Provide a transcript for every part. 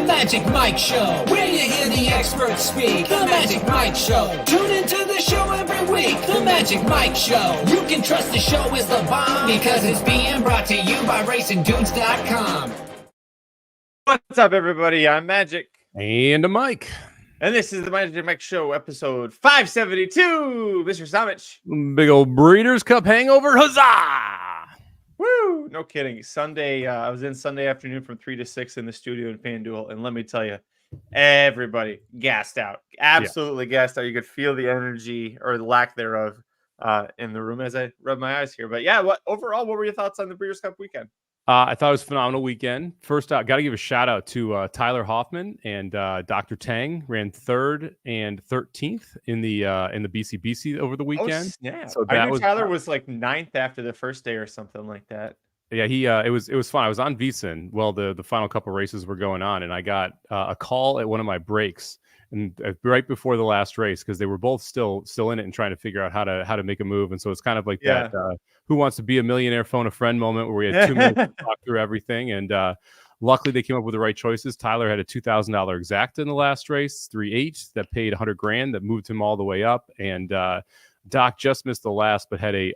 The Magic Mike Show, where you hear the experts speak. The Magic Mike Show. Tune into the show every week. The Magic Mike Show. You can trust the show is the bomb because it's being brought to you by RacingDudes.com. What's up, everybody? I'm Magic. And a Mike. And this is the Magic Mike Show, episode 572. Mr. Somich. Big old Breeders' Cup hangover. Huzzah! Woo! No kidding. Sunday, I was in Sunday afternoon from 3 to 6 in the studio in FanDuel. And let me tell you, everybody gassed out. Absolutely gassed out. You could feel the energy or the lack thereof in the room as I rub my eyes here. But yeah, overall, what were your thoughts on the Breeders' Cup weekend? I thought it was a phenomenal weekend. First out, got to give a shout out to Tyler Hoffman and Dr. Tang. Ran 3rd and 13th in the BCBC over the weekend. Yeah, so I knew Tyler was like 9th after the first day or something like that. Yeah, it was fun. I was on VSiN while the final couple races were going on, and I got a call at one of my breaks, and right before the last race, because they were both still in it and trying to figure out how to make a move. And so it's kind of like that Who Wants to Be a Millionaire phone a friend moment where we had 2 minutes to talk through everything. And luckily they came up with the right choices. Tyler had a $2,000 exacta in the last race, 3-8 that paid $100,000 that moved him all the way up. And Doc just missed the last, but had a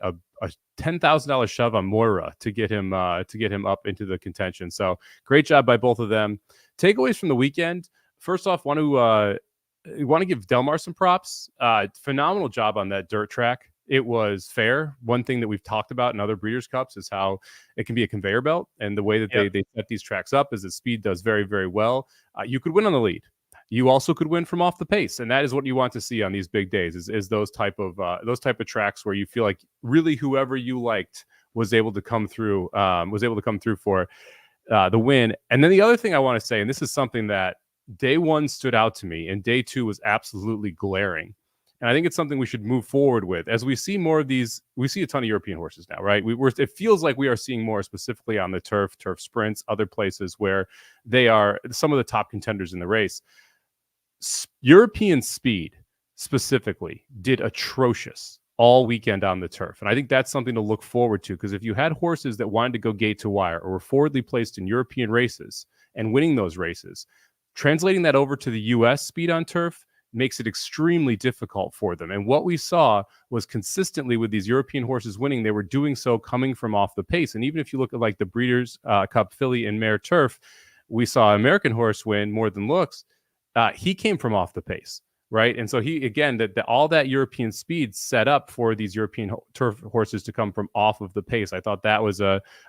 $10,000 shove on Moira to get him up into the contention. So great job by both of them. Takeaways from the weekend. First off, want to give Del Mar some props. Phenomenal job on that dirt track. It was fair. One thing that we've talked about in other Breeders' Cups is how it can be a conveyor belt, and the way that they set these tracks up is that speed does very, very well. You could win on the lead. You also could win from off the pace, and that is what you want to see on these big days. Is those type of tracks where you feel like really whoever you liked was able to come through for the win. And then the other thing I want to say, and this is something that day one stood out to me, and day two was absolutely glaring. And I think it's something we should move forward with. As we see more of these, we see a ton of European horses now, right? It feels like we are seeing more specifically on the turf sprints, other places where they are some of the top contenders in the race. European speed specifically did atrocious all weekend on the turf. And I think that's something to look forward to, because if you had horses that wanted to go gate to wire or were forwardly placed in European races and winning those races, translating that over to the U.S. speed on turf makes it extremely difficult for them. And what we saw was consistently with these European horses winning, they were doing so coming from off the pace. And even if you look at like the Breeders' Cup Filly and Mare Turf, we saw an American horse win More Than Looks. He came from off the pace, right? And so he, again, all that European speed set up for these European turf horses to come from off of the pace. I thought that was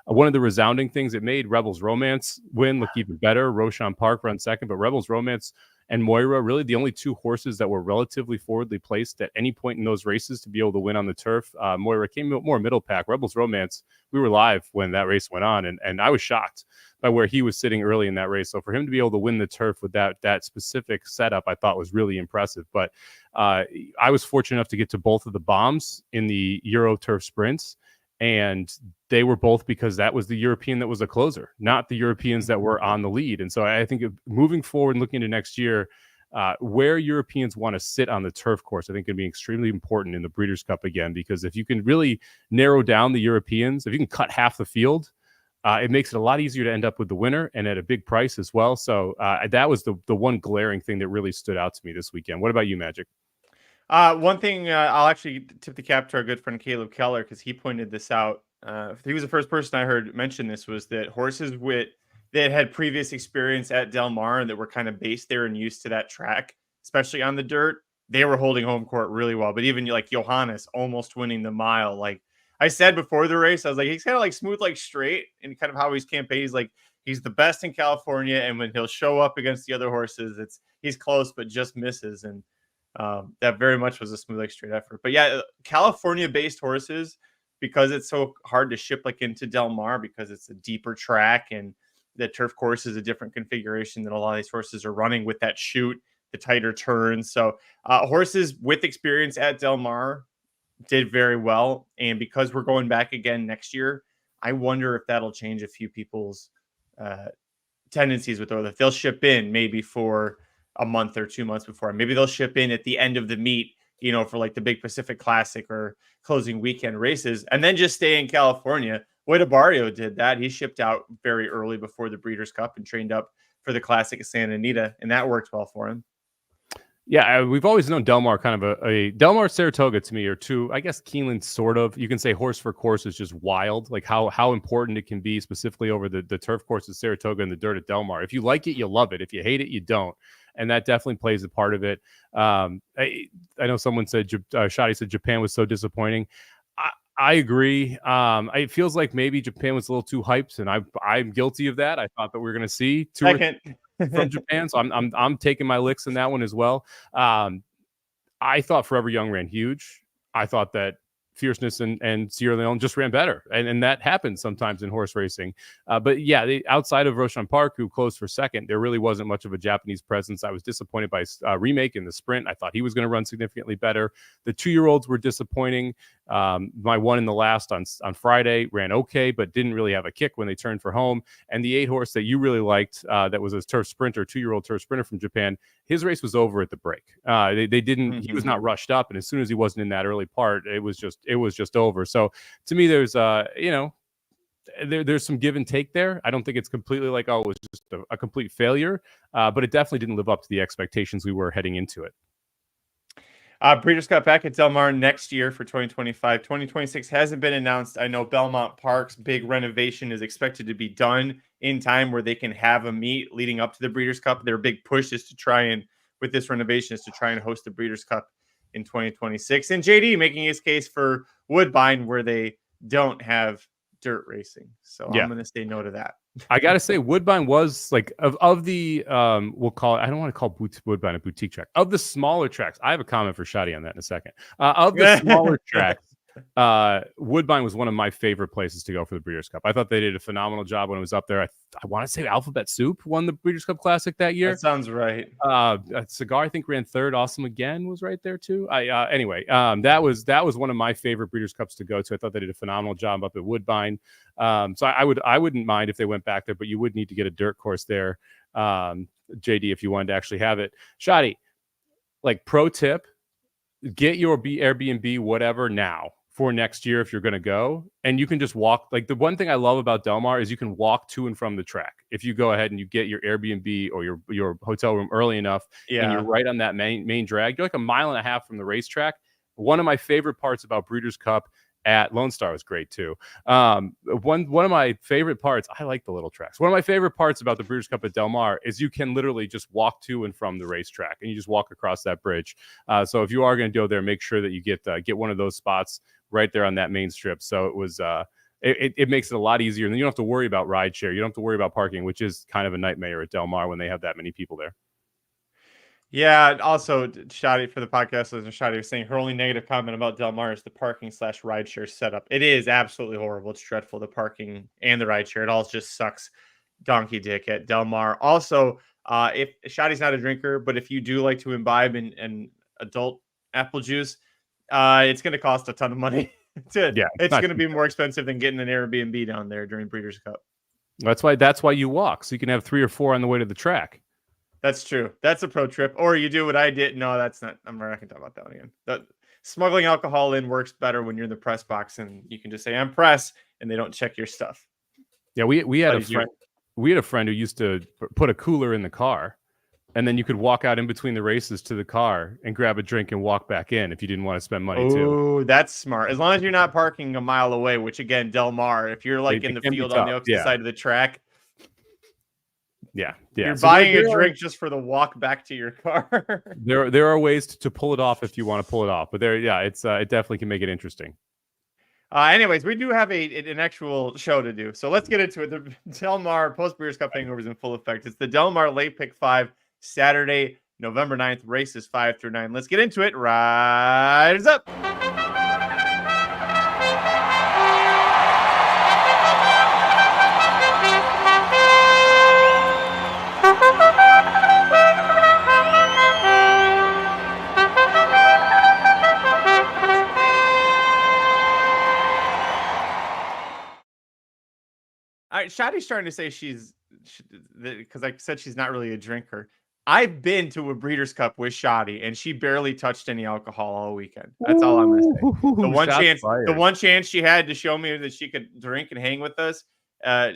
one of the resounding things. It made Rebels Romance win look even better. Roshan Park run second, but Rebels Romance and Moira, really the only 2 horses that were relatively forwardly placed at any point in those races to be able to win on the turf. Moira came more middle pack. Rebels Romance, we were live when that race went on, and I was shocked by where he was sitting early in that race. So for him to be able to win the turf with that specific setup, I thought was really impressive. But I was fortunate enough to get to both of the bombs in the Euro Turf sprints, and they were both because that was the European that was a closer, not the Europeans that were on the lead. And so I think moving forward and looking into next year, where Europeans want to sit on the turf course, I think can be extremely important in the Breeders' Cup again, because if you can really narrow down the Europeans, if you can cut half the field, it makes it a lot easier to end up with the winner and at a big price as well. So that was the one glaring thing that really stood out to me this weekend. What about you, Magic? One thing I'll actually tip the cap to our good friend Caleb Keller, because he pointed this out. He was the first person I heard mention this, was that horses that had previous experience at Del Mar and that were kind of based there and used to that track, especially on the dirt, they were holding home court really well. But even like Johannes almost winning the mile, like I said before the race, I was like, he's kind of like smooth, like straight, and kind of how he's campaigned. He's like, he's the best in California, and when he'll show up against the other horses, he's close but just misses. And that very much was a smooth, like straight effort. But yeah, California-based horses, because it's so hard to ship like into Del Mar because it's a deeper track and the turf course is a different configuration that a lot of these horses are running with that chute, the tighter turns. So horses with experience at Del Mar did very well. And because we're going back again next year, I wonder if that'll change a few people's tendencies with those. If they'll ship in maybe for a month or 2 months before, maybe they'll ship in at the end of the meet, for like the big Pacific Classic or closing weekend races, and then just stay in California, Barrio did that. He shipped out very early before the Breeders' Cup and trained up for the Classic of Santa Anita, and that worked well for him. Yeah, we've always known Del Mar kind of a Del Mar, Saratoga to me are two. I guess Keeneland sort of. You can say horse for course is just wild, like how important it can be, specifically over the turf course at Saratoga and the dirt at Del Mar. If you like it, you love it. If you hate it, you don't. And that definitely plays a part of it. I know someone said, Shadi said Japan was so disappointing. I agree. It feels like maybe Japan was a little too hyped, and I'm guilty of that. I thought that we were going to see from Japan, so I'm taking my licks in that one as well. I thought Forever Young ran huge. I thought that Fierceness and Sierra Leone just ran better, and that happens sometimes in horse racing. But yeah, outside of Roshan Park, who closed for second, there really wasn't much of a Japanese presence. I was disappointed by Remake in the sprint. I thought he was going to run significantly better. The 2-year-olds were disappointing. My one in the last on Friday ran okay, but didn't really have a kick when they turned for home. And the 8 horse that you really liked, that was a turf sprinter, 2-year-old turf sprinter from Japan, his race was over at the break. They didn't. He was not rushed up, and as soon as he wasn't in that early part, it was just over. So to me, there's there's some give and take there. I don't think it's completely like, oh, it was just a complete failure, but it definitely didn't live up to the expectations we were heading into it. Breeders' Cup back at Del Mar next year for 2025. 2026 hasn't been announced. I know Belmont Park's big renovation is expected to be done in time where they can have a meet leading up to the Breeders' Cup. Their big push is to try and, with this renovation, is to try and host the Breeders' Cup in 2026. And JD making his case for Woodbine where they don't have dirt racing. So yeah. I'm going to say no to that. I got to say, Woodbine was like of the we'll call it, I don't want to call Woodbine a boutique track. Of the smaller tracks, I have a comment for Shadi on that in a second. Of the smaller tracks, Woodbine was one of my favorite places to go for the Breeders' Cup. I thought they did a phenomenal job when it was up there. I want to say Alphabet Soup won the Breeders' Cup Classic that year. That sounds right. Cigar, I think, ran third. Awesome Again was right there too. Anyway, that was one of my favorite Breeders' Cups to go to. I thought they did a phenomenal job up at Woodbine. So I wouldn't mind if they went back there, but you would need to get a dirt course there, JD, if you wanted to actually have it. Shadi, like pro tip, get your Airbnb whatever now for next year if you're going to go, and you can just walk. Like the one thing I love about Del Mar is you can walk to and from the track. If you go ahead and you get your Airbnb or your hotel room early enough, and you're right on that main drag, you're like a mile and a half from the racetrack. One of my favorite parts about Breeders' Cup at Lone Star was great too. One of my favorite parts, I like the little tracks. One of my favorite parts about the Breeders' Cup at Del Mar is you can literally just walk to and from the racetrack, and you just walk across that bridge. So if you are going to go there, make sure that you get one of those spots right there on that main strip. So it was it makes it a lot easier, and then you don't have to worry about rideshare. You don't have to worry about parking, which is kind of a nightmare at Del Mar when they have that many people there. Yeah, also, Shadi, for the podcast listener, Shadi was saying her only negative comment about Del Mar is the parking / rideshare setup. It is absolutely horrible. It's dreadful, the parking and the rideshare. It all just sucks donkey dick at Del Mar. Also, if Shadi's not a drinker, but if you do like to imbibe in adult apple juice, it's going to cost a ton of money. It's going to be more expensive than getting an Airbnb down there during Breeders' Cup. That's why you walk, so you can have 3 or 4 on the way to the track. That's true. That's a pro trip. Or you do what I did. No, that's not. I'm not going to talk about that one again. Smuggling alcohol in works better when you're in the press box and you can just say, I'm press, and they don't check your stuff. Yeah, we had a friend who used to put a cooler in the car, and then you could walk out in between the races to the car and grab a drink and walk back in if you didn't want to spend money too. Oh, that's smart. As long as you're not parking a mile away, which again, Del Mar, if you're like in the field on the opposite side of the track, yeah. You're buying a drink just for the walk back to your car. there are ways to pull it off if you want to pull it off, but it definitely can make it interesting. Anyways, we do have an actual show to do, so let's get into it. The Del Mar post Breeders' Cup hangover is in full effect. It's the Del Mar Late Pick 5, Saturday, November 9th, races 5 through 9. Let's get into it. Rise up. All right, Shadi's trying to say because I said she's not really a drinker. I've been to a Breeders' Cup with Shoddy, and she barely touched any alcohol all weekend. That's all I'm gonna say. The one Shots chance, the fired. one chance she had to show me that she could drink and hang with us,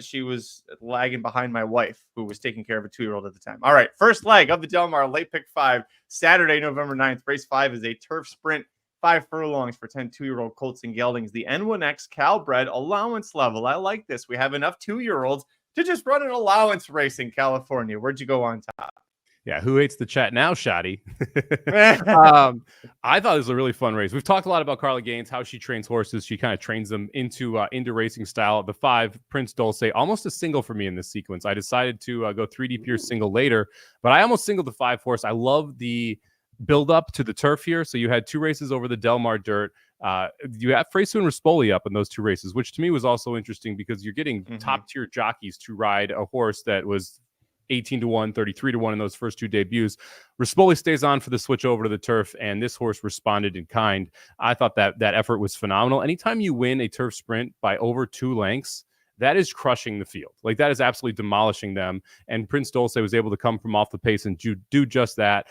she was lagging behind my wife, who was taking care of a 2-year-old at the time. All right, first leg of the Del Mar Late Pick 5, Saturday, November 9th. Race 5 is a turf sprint, 5 furlongs for 10 2-year-old colts and geldings. The N1X Calbred allowance level. I like this. We have enough 2-year-olds to just run an allowance race in California. Where'd you go on top? Yeah, who hates the chat now, Shoddy? uh, I thought it was a really fun race. We've talked a lot about Carla Gaines, how she trains horses. She kind of trains them into racing style. The 5, Prince Dulce, almost a single for me in this sequence. I decided to go 3 deep here single later, but I almost singled the 5 horse. I love the build up to the turf here. So you had 2 races over the Del Mar dirt. You have Freysu and Rispoli up in those 2 races, which to me was also interesting because you're getting top tier jockeys to ride a horse that was 18-1, 33-1 in those first 2 debuts. Rispoli stays on for the switch over to the turf, and this horse responded in kind. I thought that effort was phenomenal. Anytime you win a turf sprint by over 2 lengths, that is crushing the field. Like, that is absolutely demolishing them. And Prince Dulce was able to come from off the pace and do just that.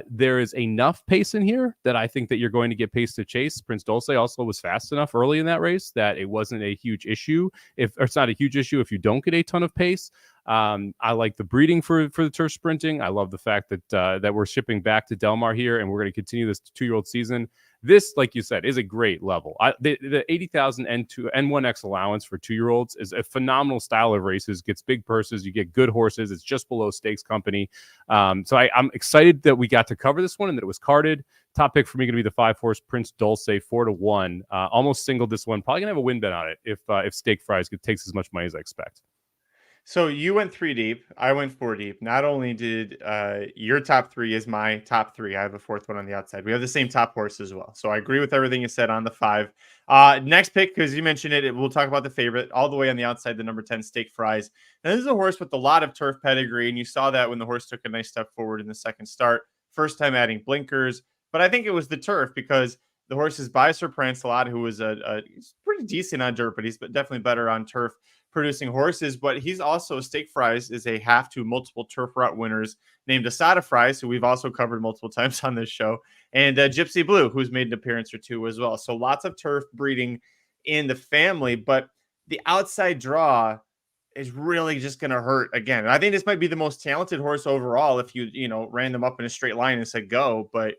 There is enough pace in here that I think that you're going to get pace to chase. Prince Dulce also was fast enough early in that race that it wasn't a huge issue. It's not a huge issue if you don't get a ton of pace. I like the breeding for the turf sprinting. I love the fact that we're shipping back to Del Mar here, and we're going to continue this 2-year-old season. This, like you said, is a great level. The 80,000 N1X allowance for 2-year-olds is a phenomenal style of races. Gets big purses. You get good horses. It's just below stakes company. So I'm excited that we got to cover this one and that it was carded. Top pick for me going to be the 5 horse Prince Dulce, 4-1. Almost singled this one. Probably gonna have a win bet on it if Stake Fries takes as much money as I expect. So you went 3 deep. I went 4 deep. Not only did your top 3 is my top 3. I have a 4th one on the outside. We have the same top horse as well. So I agree with everything you said on the 5. Next pick, because you mentioned it, we'll talk about the favorite all the way on the outside, the number 10 Stake Fries. Now, this is a horse with a lot of turf pedigree, and you saw that when the horse took a nice step forward in the second start. First time adding blinkers, but I think it was the turf because the horse is by Sir Prancelot, who was he's pretty decent on dirt, but he's definitely better on turf producing horses. But he's also, Stake Fries is a half to multiple turf route winners named Asada Fries, who we've also covered multiple times on this show, and Gypsy Blue, who's made an appearance or 2 as well. So lots of turf breeding in the family, but the outside draw is really just going to hurt again. I think this might be the most talented horse overall if you ran them up in a straight line and said go, but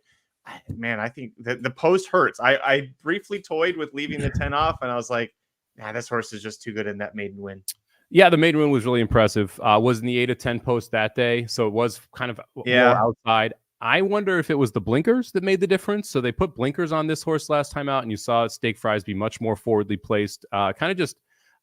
man, I think the post hurts. I briefly toyed with leaving the 10 off, and I was like, nah, this horse is just too good in that maiden win. Yeah, the maiden win was really impressive. Was in the 8-10 post that day, so it was kind of more outside. I wonder if it was the blinkers that made the difference. So they put blinkers on this horse last time out, and you saw Stake Fries be much more forwardly placed. Kind of just,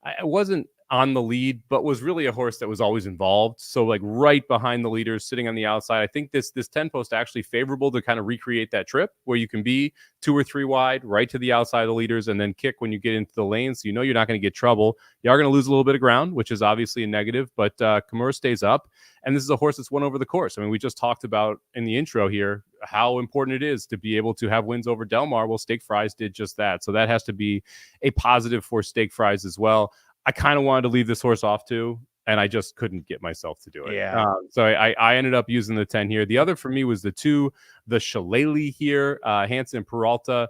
it wasn't on the lead, but was really a horse that was always involved. So like right behind the leaders, sitting on the outside. I think this 10 post actually favorable to kind of recreate that trip where you can be 2 or 3 wide, right to the outside of the leaders, and then kick when you get into the lane. So you're not going to get trouble. You are going to lose a little bit of ground, which is obviously a negative, but Kimura stays up. And this is a horse that's won over the course. I mean, we just talked about in the intro here how important it is to be able to have wins over Del Mar. Well, Stake Fries did just that. So that has to be a positive for Stake Fries as well. I kind of wanted to leave this horse off too, and I just couldn't get myself to do it. Yeah. So I ended up using the 10 here. The other for me was the 2, the Shillelagh here, Hanson Peralta,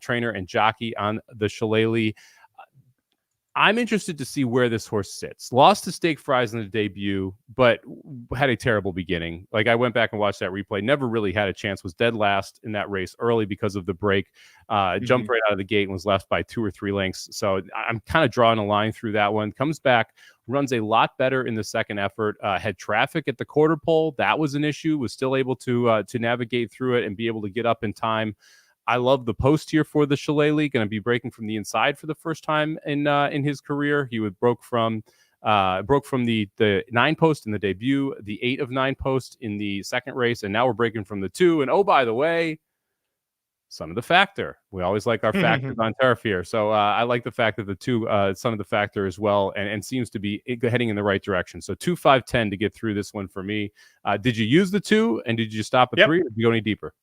trainer and jockey on the Shillelagh. I'm interested to see where this horse sits. Lost to Stake Fries in the debut, but had a terrible beginning. Like, I went back and watched that replay. Never really had a chance. Was dead last in that race early because of the break. Jumped right out of the gate and was left by 2 or 3 lengths. So I'm kind of drawing a line through that one. Comes back, runs a lot better in the second effort. Had traffic at the quarter pole. That was an issue. Was still able to navigate through it and be able to get up in time. I love the post here for the Shillelagh. Going to be breaking from the inside for the first time in his career. He broke from the 9 post in the debut, the 8 of 9 post in the second race, and now we're breaking from the 2. And oh, by the way, son of the factor. We always like our factors on turf here. So I like the fact that the 2 son of the factor as well, and seems to be heading in the right direction. So 2, 5, 10 to get through this one for me. Did you use the 2 and did you stop at 3 or did you go any deeper?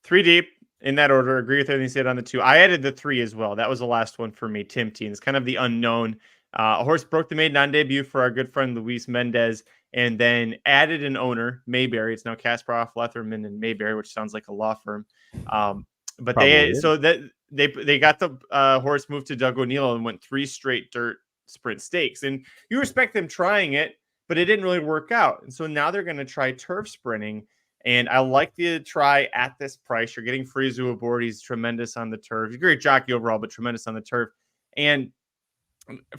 3 deep. In that order, agree with everything you said on the 2. I added the 3 as well. That was the last one for me, Tim Teen. It's kind of the unknown A horse broke the maiden on debut for our good friend Luis Mendez, and then added an owner, Mayberry. It's now Kasparov, Letherman, and Mayberry, which sounds like a law firm. But Probably they got the horse moved to Doug O'Neill and went 3 straight dirt sprint stakes. And you respect them trying it, but it didn't really work out. And so now they're going to try turf sprinting. And I like the try at this price. You're getting Frizu aboard. He's tremendous on the turf. He's a great jockey overall, but tremendous on the turf. And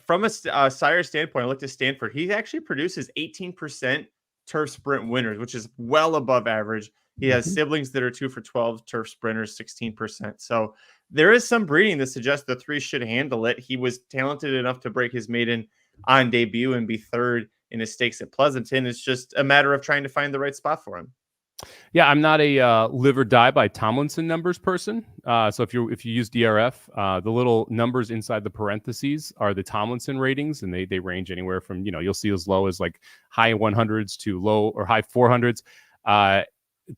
from a sire standpoint, I looked at Stanford. He actually produces 18% turf sprint winners, which is well above average. He has siblings that are 2 for 12 turf sprinters, 16%. So there is some breeding that suggests the 3 should handle it. He was talented enough to break his maiden on debut and be third in his stakes at Pleasanton. It's just a matter of trying to find the right spot for him. Yeah, I'm not a live or die by Tomlinson numbers person. So if you use DRF, the little numbers inside the parentheses are the Tomlinson ratings, and they range anywhere from, you'll see as low as like high 100s to low or high 400s.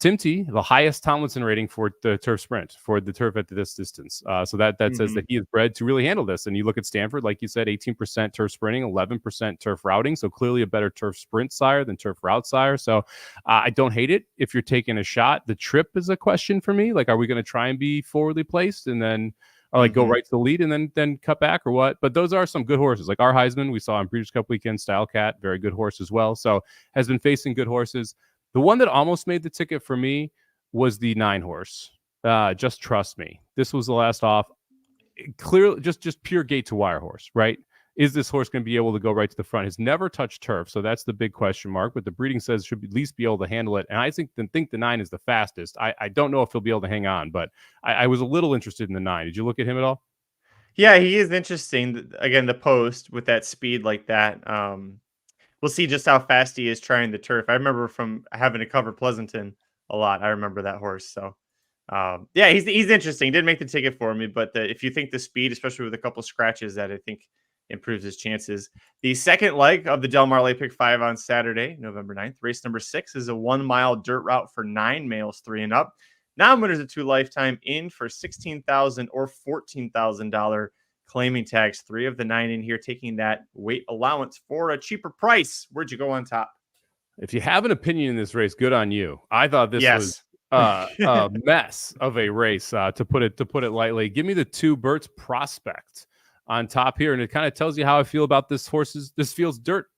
Tim T, the highest Tomlinson rating for the turf sprint, for the turf at this distance. So that says that he is bred to really handle this. And you look at Stanford, like you said, 18% turf sprinting, 11% turf routing. So clearly a better turf sprint sire than turf route sire. So I don't hate it if you're taking a shot. The trip is a question for me. Like, are we going to try and be forwardly placed and then go right to the lead and then cut back or what? But those are some good horses. Like our Heisman, we saw on Breeders' Cup weekend, Style Cat, very good horse as well. So has been facing good horses. The one that almost made the ticket for me was the 9 horse. Just Trust Me. This was the last off. Clearly, just pure gate to wire horse, right? Is this horse going to be able to go right to the front? Has never touched turf, so that's the big question mark. But the breeding says should at least be able to handle it. And I think the 9 is the fastest. I don't know if he'll be able to hang on, but I was a little interested in the 9. Did you look at him at all? Yeah, he is interesting. Again, the post with that speed like that. We'll see just how fast he is trying the turf. I remember from having to cover Pleasanton a lot. I remember that horse. So, yeah, he's interesting. Didn't make the ticket for me, but if you think the speed, especially with a couple scratches, that I think improves his chances. The second leg of the Del Mar Late Pick 5 on Saturday, November 9th, race number 6 is a 1-mile dirt route for 9 males, 3 and up. Non-winners of 2 lifetime in for $16,000 or $14,000. Claiming tags. 3 of the 9 in here taking that weight allowance for a cheaper price. Where'd you go on top? If you have an opinion in this race, good on you. I thought this was a mess of a race, to put it lightly. Give me the 2 Bert's Prospect on top here, and it kind of tells you how I feel about this field's dirt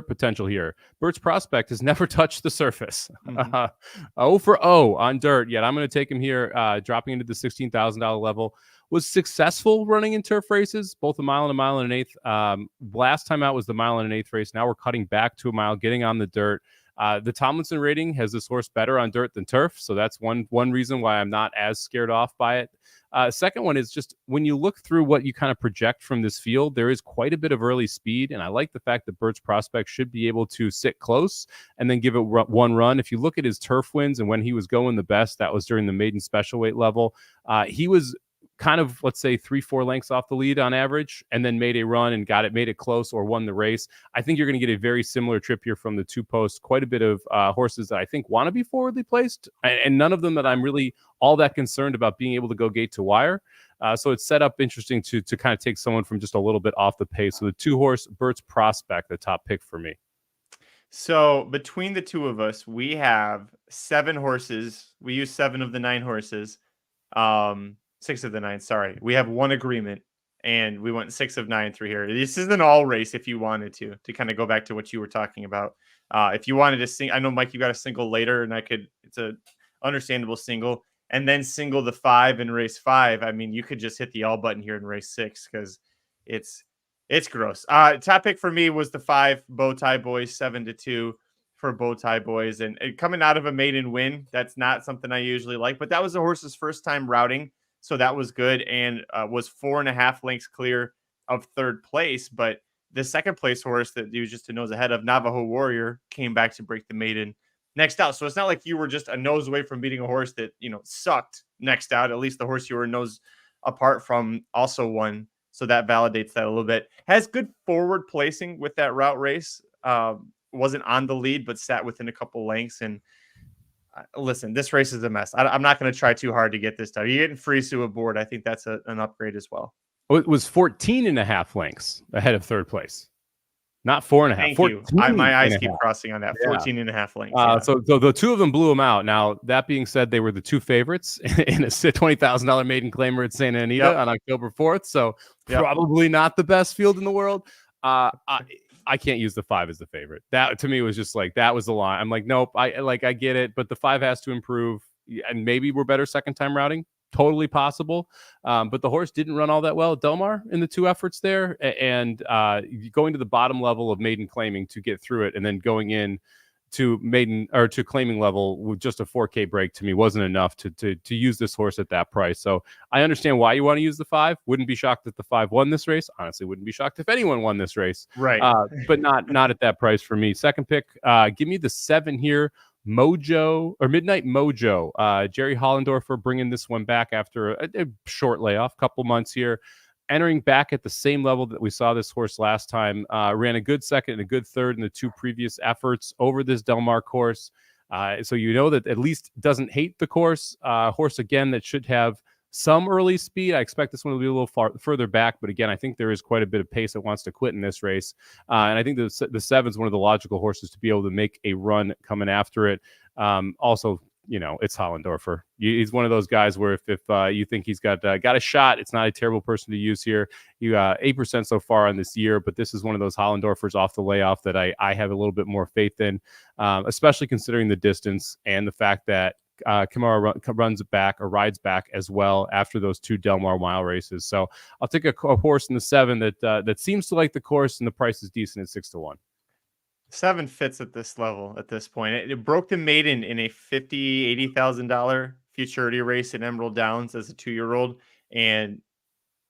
potential here. Bert's Prospect has never touched the surface. 0 for 0 on dirt, yet I'm going to take him here, dropping into the $16,000 level. Was successful running in turf races, both a mile and a mile and an eighth. Last time out was the mile and an eighth race. Now we're cutting back to a mile, getting on the dirt. The Tomlinson rating has this horse better on dirt than turf, so that's one reason why I'm not as scared off by it. Second one is just when you look through what you kind of project from this field, there is quite a bit of early speed, and I like the fact that Bert's Prospect should be able to sit close and then give it one run. If you look at his turf wins and when he was going the best, that was during the maiden special weight level. He was kind of, let's say, 3-4 lengths off the lead on average, and then made a run and made it close or won the race. I think you're going to get a very similar trip here from the 2 posts. Quite a bit of horses that I think want to be forwardly placed, and none of them that I'm really all that concerned about being able to go gate to wire. So it's set up interesting to kind of take someone from just a little bit off the pace. So the 2 horse Bert's Prospect, the top pick for me. So between the 2 of us, we have 7 horses. We use 7 of the 9 horses. 6 of the 9, sorry. We have 1 agreement, and we went 6 of 9 through here. This is an all race if you wanted to kind of go back to what you were talking about. If you wanted to sing, I know, Mike, you got a single later, and it's a understandable single, and then single the 5 in race 5. I mean, you could just hit the all button here in race 6 because it's gross. Top pick for me was the 5 Bowtie Boys, 7-2 for Bowtie Boys, and coming out of a maiden win, that's not something I usually like, but that was the horse's first time routing. So that was good, and was 4.5 lengths clear of third place. But the second place horse that he was just a nose ahead of, Navajo Warrior, came back to break the maiden next out. So it's not like you were just a nose away from beating a horse that, sucked next out. At least the horse you were a nose apart from also won. So that validates that a little bit. Has good forward placing with that route race. Wasn't on the lead, but sat within a couple lengths. And listen, this race is a mess. I'm not going to try too hard to get this done. You're getting Frizu aboard. I think that's an upgrade as well. It was 14.5 lengths ahead of third place. Not 4.5. Thank you. My eyes keep crossing on that. 14.5 lengths. So the two of them blew them out. Now, that being said, they were the two favorites in a $20,000 maiden claimer at Santa Anita on October 4th. So probably not the best field in the world. I can't use the 5 as the favorite. That to me was just like, that was the line. I'm like, nope, I get it, but the 5 has to improve, and maybe we're better second time routing. Totally possible. But the horse didn't run all that well at Del Mar in the 2 efforts there. And going to the bottom level of maiden claiming to get through it, and then going in to maiden or to claiming level with just a 4K break, to me wasn't enough to use this horse at that price. So I understand why you want to use the 5. Wouldn't be shocked if the 5 won this race. Honestly, wouldn't be shocked if anyone won this race. Right. But not at that price for me. Second pick, give me the 7 here. Mojo or Midnight Mojo. Jerry Hollendorfer bringing this one back after a short layoff, couple months here, entering back at the same level that we saw this horse last time. Ran a good second and a good third in the 2 previous efforts over this Del Mar course. So you know that at least doesn't hate the course. Horse again that should have some early speed. I expect this one will be a little further back, but again, I think there is quite a bit of pace that wants to quit in this race. And I think the 7 is one of the logical horses to be able to make a run coming after it. Also, you know, it's Hollendorfer. He's one of those guys where if you think he's got a shot, it's not a terrible person to use here. You got 8% so far on this year, but this is one of those Hollendorfers off the layoff that I have a little bit more faith in, especially considering the distance and the fact that Kamara rides back as well after those 2 Del Mar mile races. So I'll take a horse in the 7 that seems to like the course, and the price is decent at 6-1. 7 fits at this level at this point. It broke the maiden in a $80,000 futurity race in Emerald Downs as a 2-year-old, and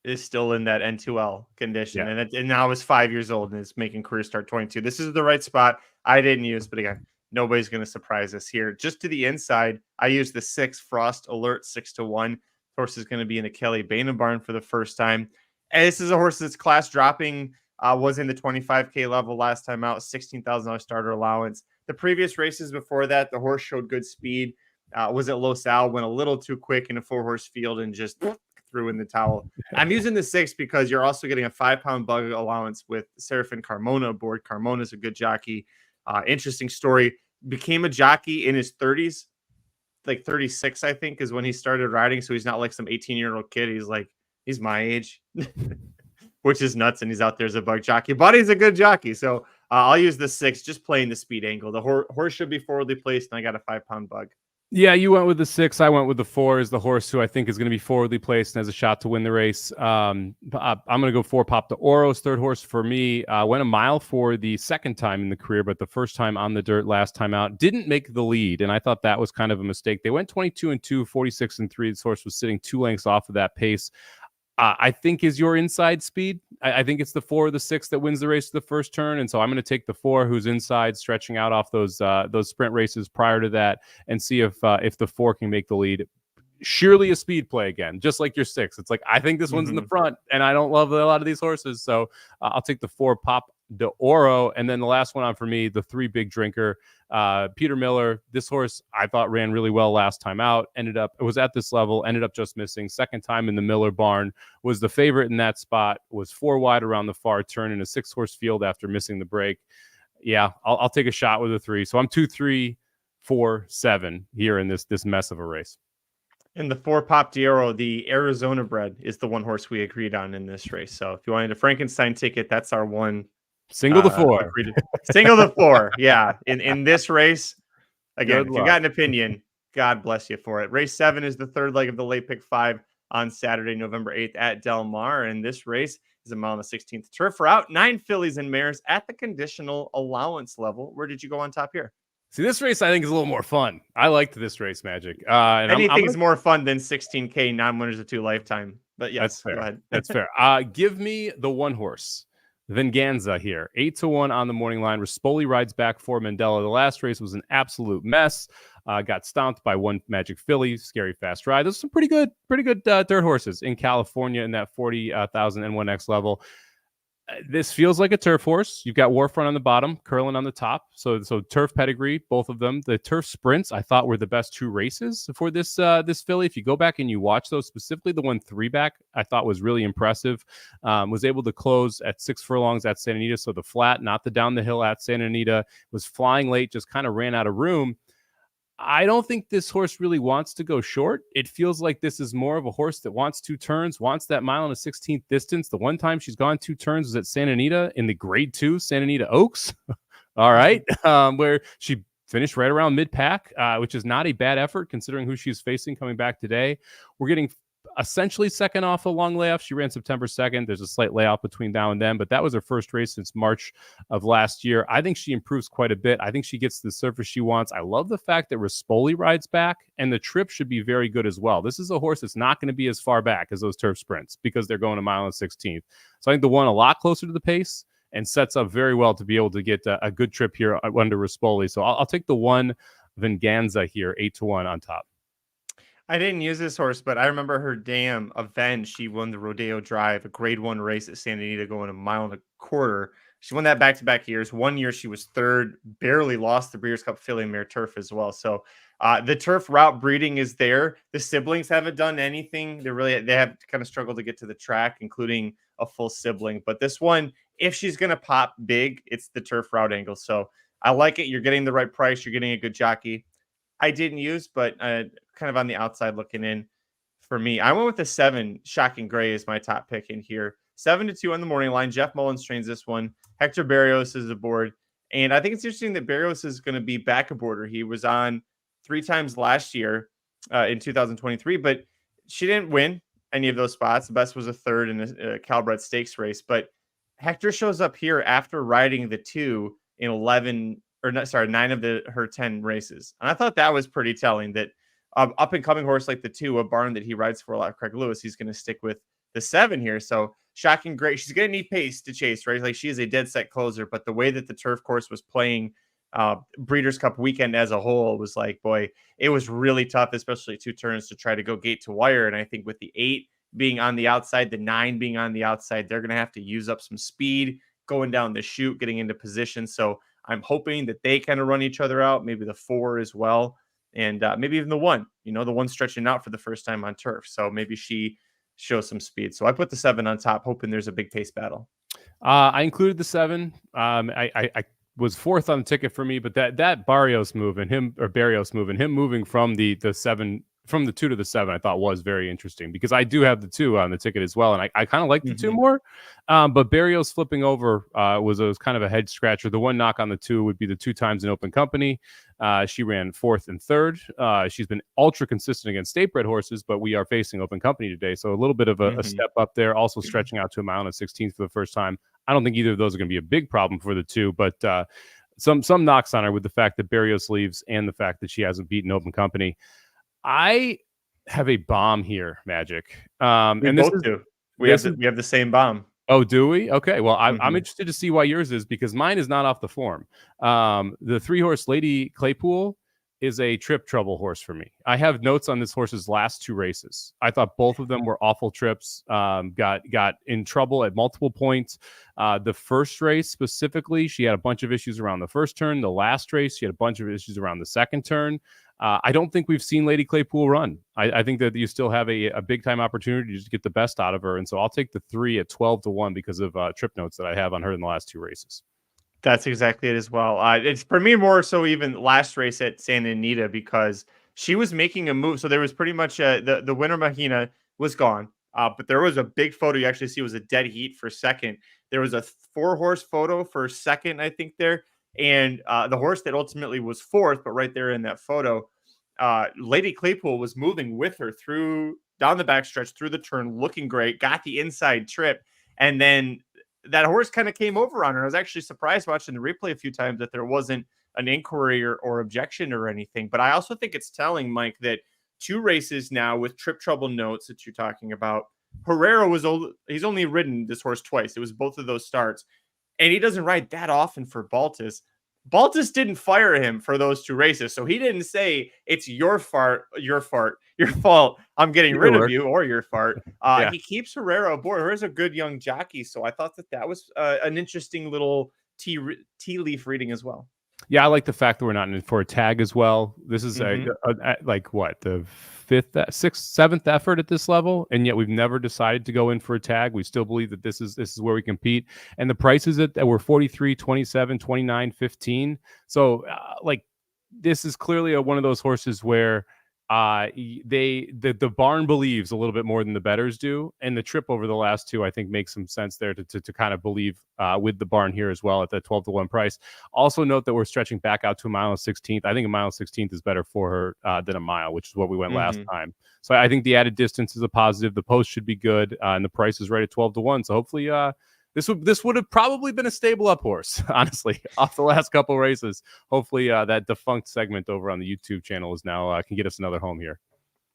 is still in that N2L condition. Yeah. And now is 5 years old and is making career start 22. This is the right spot. I didn't use, but again, nobody's going to surprise us here. Just to the inside, I used the 6 Frost Alert 6-1. Horse is going to be in the Kelly Bana barn for the first time. And this is a horse that's class dropping. Was in the 25K level last time out, $16,000 starter allowance. The previous races before that, the horse showed good speed. Was at Los Al, went a little too quick in a 4-horse field and just threw in the towel. I'm using the 6 because you're also getting a 5-pound bug allowance with Serafin Carmona aboard. Carmona's a good jockey. Interesting story. Became a jockey in his 30s, like 36, I think, is when he started riding. So he's not like some 18-year-old kid. He's my age, which is nuts. And he's out there as a bug jockey, but he's a good jockey. So I'll use the 6, just playing the speed angle. The horse should be forwardly placed, and I got a 5-pound bug. Yeah, you went with the 6. I went with the 4 as the horse who I think is going to be forwardly placed and has a shot to win the race. I'm going to go 4 Pop de Oro's third horse for me. Went a mile for the second time in the career, but the first time on the dirt last time out. Didn't make the lead, and I thought that was kind of a mistake. They went 22-2, 46-3. This horse was sitting 2 lengths off of that pace. I think is your inside speed. I think it's the 4 or the 6 that wins the race to the first turn, and so I'm going to take the 4, who's inside, stretching out off those sprint races prior to that, and see if the 4 can make the lead. Surely a speed play again, just like your 6. It's like, I think this one's in the front, and I don't love a lot of these horses, so I'll take the 4 Pop de Oro, and then the last one on for me, the 3 Big Drinker, Peter Miller. This horse I thought ran really well last time out. It was at this level, ended up just missing. Second time in the Miller barn, was the favorite in that spot, was 4 wide around the far turn in a 6-horse field after missing the break. Yeah, I'll take a shot with a 3. So I'm 2, 3, 4, 7 here in this mess of a race. In the 4 Pop de Oro, the Arizona bred is the one horse we agreed on in this race. So if you wanted a Frankenstein ticket, that's our one. Single the 4. Single the 4. Yeah. In this race, again, if you got an opinion, God bless you for it. Race 7 is the third leg of the late pick 5 on Saturday, November 8th at Del Mar. And this race is a mile on the 16th turf. We're out 9 fillies and mares at the conditional allowance level. Where did you go on top here? See, this race I think is a little more fun. I liked this race, Magic. And anything's more fun than 16K non-winners of 2 lifetime. But yes, that's fair. Go ahead. That's fair. Give me the 1 horse. Venganza here, 8-1 on the morning line. Rispoli rides back for Mandela. The last race was an absolute mess. Got stomped by 1 Magic Filly. Scary fast ride. Those are some pretty good dirt horses in California in that 40,000 N1X level. This feels like a turf horse. You've got Warfront on the bottom, Curlin on the top. So turf pedigree, both of them. The turf sprints I thought were the best 2 races for this filly. If you go back and you watch those, specifically the one 3 back, I thought was really impressive. Was able to close at 6 furlongs at Santa Anita, so the flat, not the down the hill at Santa Anita. Was flying late, just kind of ran out of room. I don't think this horse really wants to go short. It feels like this is more of a horse that wants 2 turns, wants that mile and a 16th distance. The one time she's gone 2 turns was at Santa Anita in the grade 2 Santa Anita Oaks. All right. Where she finished right around mid-pack, which is not a bad effort considering who she's facing coming back today. We're getting essentially second off a long layoff. She ran September 2nd. There's a slight layoff between now and then, but that was her first race since March of last year. I think she improves quite a bit. I think she gets the surface she wants. I love the fact that Rispoli rides back, and the trip should be very good as well. This is a horse that's not going to be as far back as those turf sprints because they're going a mile and 16th. So I think the one a lot closer to the pace and sets up very well to be able to get a good trip here under Rispoli. So I'll take the one Venganza here, 8-1 on top. I didn't use this horse, but I remember her dam Avenge. She won the Rodeo Drive, a grade 1 race at Santa Anita, going a mile and a quarter. She won that back-to-back years. One year she was third, barely lost the Breeders' Cup Filly Mare Turf as well. So the turf route breeding is there. The siblings haven't done anything. They have kind of struggled to get to the track, including a full sibling. But this one, if she's going to pop big, it's the turf route angle. So I like it. You're getting the right price. You're getting a good jockey. I didn't use, but kind of on the outside looking in for me. I went with the 7, Shocking Gray is my top pick in here. 7-2 on the morning line. Jeff Mullins trains this one. Hector Barrios is aboard. And I think it's interesting that Barrios is going to be back aboard her. He was on 3 times last year in 2023, but she didn't win any of those spots. The best was a third in a Kalleward Stakes race. But Hector shows up here after riding the 2 in 9 of her 10 races. And I thought that was pretty telling that up and coming horse like the 2, a barn that he rides for a lot, Craig Lewis, he's going to stick with the 7 here. So Shocking Gray, she's going to need pace to chase, right? Like she is a dead set closer, but the way that the turf course was playing Breeders' Cup weekend as a whole was like, boy, it was really tough, especially 2 turns to try to go gate to wire. And I think with the 8 being on the outside, the 9 being on the outside, they're going to have to use up some speed going down the chute, getting into position. So I'm hoping that they kind of run each other out, maybe the 4 as well. And maybe even the 1, the 1 stretching out for the first time on turf. So maybe she shows some speed. So I put the 7 on top, hoping there's a big pace battle. I included the 7. I was 4th on the ticket for me, but that Barrios move and him moving from the 7, from the 2 to the 7, I thought was very interesting because I do have the 2 on the ticket as well. And I kind of like the 2 more, but Barrios flipping over was kind of a head scratcher. The one knock on the 2 would be the 2 times in open company. She ran 4th and 3rd. She's been ultra consistent against state-bred horses, but we are facing open company today. So a little bit of a step up there, also stretching out to a mile and 16th for the first time. I don't think either of those are going to be a big problem for the 2, but some knocks on her with the fact that Barrios leaves and the fact that she hasn't beaten open company. I have a bomb here, Magic. We both do. We have the same bomb. Oh, do we? Okay. Well, I'm interested to see why yours is because mine is not off the form. The 3-horse Lady Claypool is a trip trouble horse for me. I have notes on this horse's last 2 races. I thought both of them were awful trips. Got in trouble at multiple points. The first race specifically, she had a bunch of issues around the first turn. The last race, she had a bunch of issues around the second turn. I don't think we've seen Lady Claypool run. I think that you still have a big-time opportunity to get the best out of her. And so I'll take the 3 at 12-1 because of trip notes that I have on her in the last 2 races. That's exactly it as well. It's for me more so even last race at Santa Anita because she was making a move. So there was pretty much the winner Mahina was gone. But there was a big photo you actually see was a dead heat for second. There was a 4-horse photo for second, I think there. And the horse that ultimately was 4th, but right there in that photo, Lady Claypool was moving with her down the backstretch, through the turn, looking great, got the inside trip. And then that horse kind of came over on her. I was actually surprised watching the replay a few times that there wasn't an inquiry or objection or anything. But I also think it's telling, Mike, that 2 races now with trip trouble notes that you're talking about. Herrera he's only ridden this horse twice. It was both of those starts. And he doesn't ride that often for Baltus. Baltus didn't fire him for those 2 races. So he didn't say it's your fault, I'm getting rid of you, or your fault. Yeah. He keeps Herrera aboard. Herrera's a good young jockey. So I thought that was an interesting little tea leaf reading as well. Yeah, I like the fact that we're not in for a tag as well. This is like what, the 5th, 6th, 7th effort at this level, and yet we've never decided to go in for a tag. We still believe that this is where we compete, and the prices that were 43, 27, 29, 15. So like this is clearly one of those horses where the barn believes a little bit more than the bettors do, and the trip over the last 2 I think makes some sense there to kind of believe with the barn here as well at the 12-1 price. Also note that we're stretching back out to a mile and 16th. I think a mile and 16th is better for her than a mile, which is what we went last time. So I think the added distance is a positive. The post should be good, and the price is right at 12-1. So hopefully this would have probably been a stable up horse, honestly, off the last couple races. Hopefully that defunct segment over on the YouTube channel is now can get us another home here.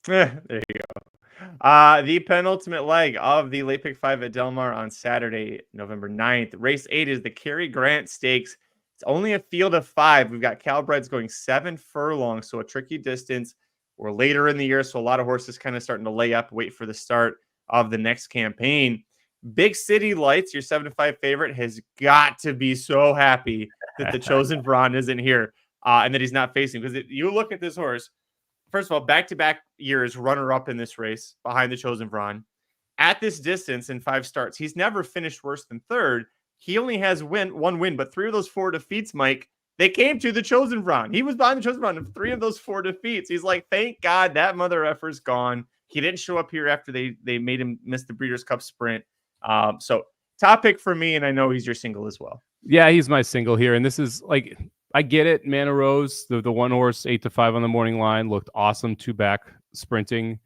There you go. The penultimate leg of the late pick 5 at Del Mar on Saturday, November 9th. Race 8 is the Cary Grant Stakes. It's only a field of 5. We've got Callowbreds going 7 furlongs, so a tricky distance. We're later in the year, so a lot of horses kind of starting to lay up, wait for the start of the next campaign. Big City Lights, your 7-5 favorite, has got to be so happy that the Chosen Brawn isn't here and that he's not facing. Because you look at this horse, first of all, back-to-back years runner-up in this race behind the Chosen Brawn. At this distance in 5 starts, he's never finished worse than 3rd. He only has one win, but 3 of those 4 defeats, Mike, they came to the Chosen Brawn. He was behind the Chosen Brawn in 3 of those 4 defeats. He's like, thank God that mother effer's gone. He didn't show up here after they made him miss the Breeders' Cup Sprint. So top pick for me, and I know he's your single as well. Yeah, he's my single here, and this is like, I get it. Mana Rose, the 1 horse 8-5 on the morning line, looked awesome 2 back sprinting.